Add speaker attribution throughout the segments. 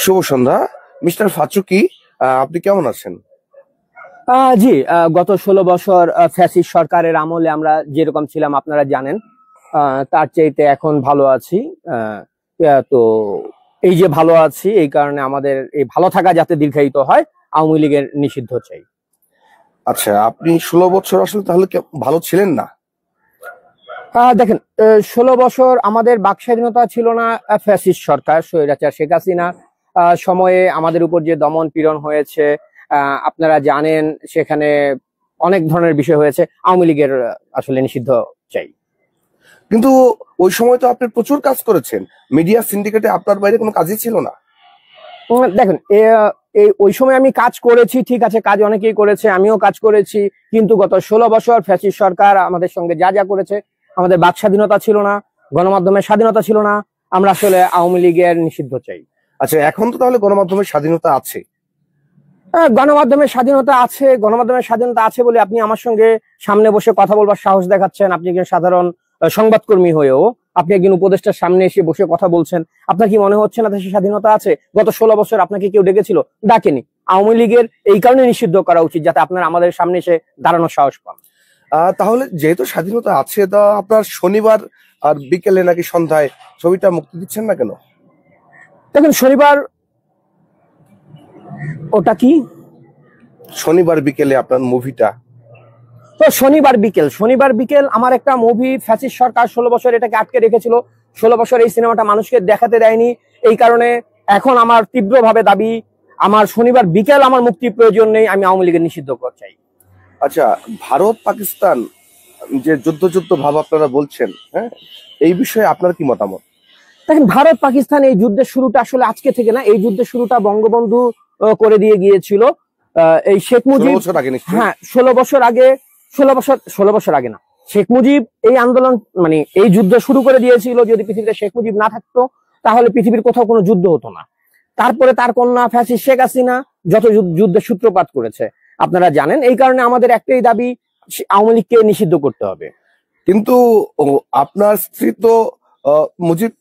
Speaker 1: শুভ সন্ধ্যা mister ফাচুকি। আপনি কেমন আছেন?
Speaker 2: জি, গত 16 বছর ফ্যাসিস্ট সরকারের আমলে আমরা যেরকম ছিলাম আপনারা জানেন। তার চাইতে এখন ভালো আছি। তো এই যে ভালো আছি, এই কারণে আমাদের এই ভালো থাকা যাতে দীর্ঘায়িত হয়, আওয়ামী লীগের নিষিদ্ধ চাই।
Speaker 1: আচ্ছা, আপনি 16 বছর আসলে তাহলে ভালো ছিলেন না?
Speaker 2: দেখেন, 16 বছর আমাদের বাক স্বাধীনতা ছিল না। ফ্যাসিস্ট সরকার স্বৈরাচার শেখ হাসিনা সময়ে আমাদের উপর যে দমন পীড়ন হয়েছে, আপনারা জানেন, সেখানে অনেক ধরনের বিষয় হয়েছে। আওয়ামী লীগের আসলে নিষিদ্ধ চাই।
Speaker 1: কিন্তু ওই সময় তো আপনি প্রচুর কাজ করেছেন, মিডিয়া সিন্ডিকেটে আপনার বাইরে কোনো কাজই ছিল না।
Speaker 2: দেখেন, ওই সময় আমি কাজ করেছি, ঠিক আছে, কাজ অনেকেই করেছে, আমিও কাজ করেছি। কিন্তু গত 16 বছর ফ্যাসিস্ট সরকার আমাদের সঙ্গে যা যা করেছে, আমাদের বাক স্বাধীনতা ছিল না, গণমাধ্যমের স্বাধীনতা ছিল না। আমরা আসলে আওয়ামী লীগের নিষিদ্ধ চাই।
Speaker 1: আচ্ছা, এখন তো তাহলে গণমাধ্যমের স্বাধীনতা আছে?
Speaker 2: গণমাধ্যমের স্বাধীনতা আছে। গণমাধ্যমের স্বাধীনতা আছে বলে আপনি আমার সঙ্গে সামনে বসে কথা বলবার সাহস দেখাচ্ছেন। আপনি একজন সাধারণ সংবাদকর্মী হয়েও আপনি একজন উপদেষ্টার সামনে এসে বসে কথা বলছেন। আপনার কি মনে হচ্ছে না দেশে স্বাধীনতা আছে? গত 16 বছর আপনাকে কেউ ডেকেছিল? ডাকেনি। আওয়ামী লীগের এই কারণে নিষিদ্ধ করা উচিত, যাতে আপনার আমাদের সামনে এসে দাঁড়ানোর সাহস পান।
Speaker 1: তাহলে যেহেতু স্বাধীনতা আছে, তা আপনার শনিবার আর বিকেলে নাকি সন্ধ্যায় ছবিটা মুক্তি দিচ্ছেন না কেন?
Speaker 2: দেখেন, শনিবার ওটা কি?
Speaker 1: শনিবার বিকেলে আপনার মুভিটা।
Speaker 2: তো শনিবার বিকেল আমার একটা মুভি। ফ্যাসিস্ট সরকার 16 বছর এটাকে আটকে রেখেছিল। 16 বছর এই সিনেমাটা মানুষকে দেখাতে দেয়নি। এই কারণে এখন আমার তীব্রভাবে দাবি, আমার শনিবার বিকেল আমার মুক্তি প্রয়োজন নেই, আমি আওয়ামী লীগের নিষিদ্ধ করতে চাই।
Speaker 1: আচ্ছা, ভারত পাকিস্তান যে যুদ্ধ ভাব আপনারা বলছেন, হ্যাঁ, এই বিষয়ে আপনার কি মতামত?
Speaker 2: দেখেন, ভারত পাকিস্তান এই যুদ্ধের শুরুটা আসলে আজকে থেকে না। এই যুদ্ধের শুরুটা বঙ্গবন্ধু করে দিয়ে গিয়েছিল। এই শেখ মুজিব, হ্যাঁ, 16 বছর আগে না, শেখ মুজিব এই আন্দোলন, মানে এই যুদ্ধ শুরু করে দিয়েছিল। যদি পৃথিবীতে শেখ মুজিব না থাকতো, তাহলে পৃথিবীর কোথাও কোনো যুদ্ধ হতো না। তারপরে তার কন্যা ফ্যাসিস্ট শেখ হাসিনা যত যুদ্ধের সূত্রপাত করেছে আপনারা জানেন। এই কারণে আমাদের একটাই দাবি, আওয়ামী লীগকে নিষিদ্ধ করতে হবে।
Speaker 1: কিন্তু আপনার স্ত্রী তো মুজিব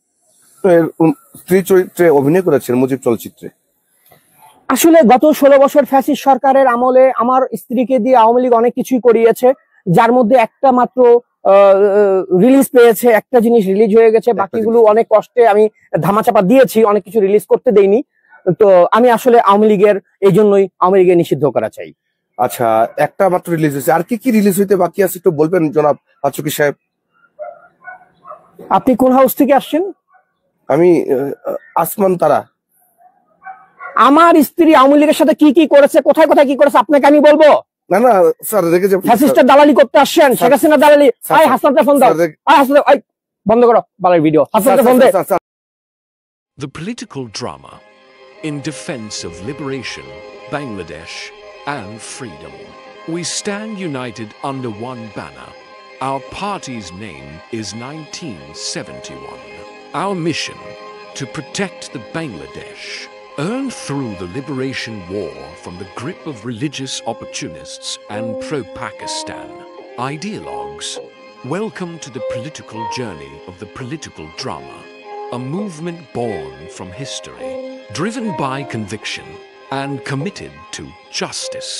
Speaker 1: স্ত্রী চরিত্রে অভিনয় করেছেন মুজিব চলচ্চিত্রে।
Speaker 2: আসলে গত 16 বছর ফ্যাসিস্ট সরকারের আমলে আমার স্ত্রীকে দিয়ে আওয়ামী লীগ অনেক কিছুই করিয়েছে, যার মধ্যে একটা মাত্র রিলিজ পেয়েছে, একটা জিনিস রিলিজ হয়ে গেছে। বাকিগুলো অনেক কষ্টে আমি ধামাচাপা দিয়েছি, অনেক কিছু রিলিজ করতে দেইনি। তো আমি আসলে আওয়ামী লীগের, এই জন্যই আওয়ামী লীগের নিষিদ্ধ করা চাই।
Speaker 1: আচ্ছা, একটা মাত্র রিলিজ হয়েছে, আর কি কি রিলিজ হইতে বাকি আছে একটু বলবেন জনাব ফাচুকি সাহেব?
Speaker 2: আপনি কোন হাউস থেকে আসছেন?
Speaker 1: আমি আসমান তারা।
Speaker 2: আমার স্ত্রী আওয়ামী লীগের সাথে কি কি করেছে, কোথায় কোথায় কি করেছে আপনাকে আমি বলবো?
Speaker 1: না না স্যার, রেখে যাবেন।
Speaker 2: ফ্যাসিস্টের দালালি করতে আসছেন, শেখ হাসিনার দালালি। আয় হাসনাতে ফোন দাও, আয় হাসনাতে, আয় বন্ধ করো বালার ভিডিও, হাসনাতে ফোন দে।
Speaker 3: The political drama in defense of liberation, Bangladesh and freedom. We stand united under one banner. Our party's name is 1971. Our mission, to protect the Bangladesh earned through the liberation war from the grip of religious opportunists and pro-Pakistan ideologues. Welcome to the political journey of the political drama, a movement born from history, driven by conviction and committed to justice.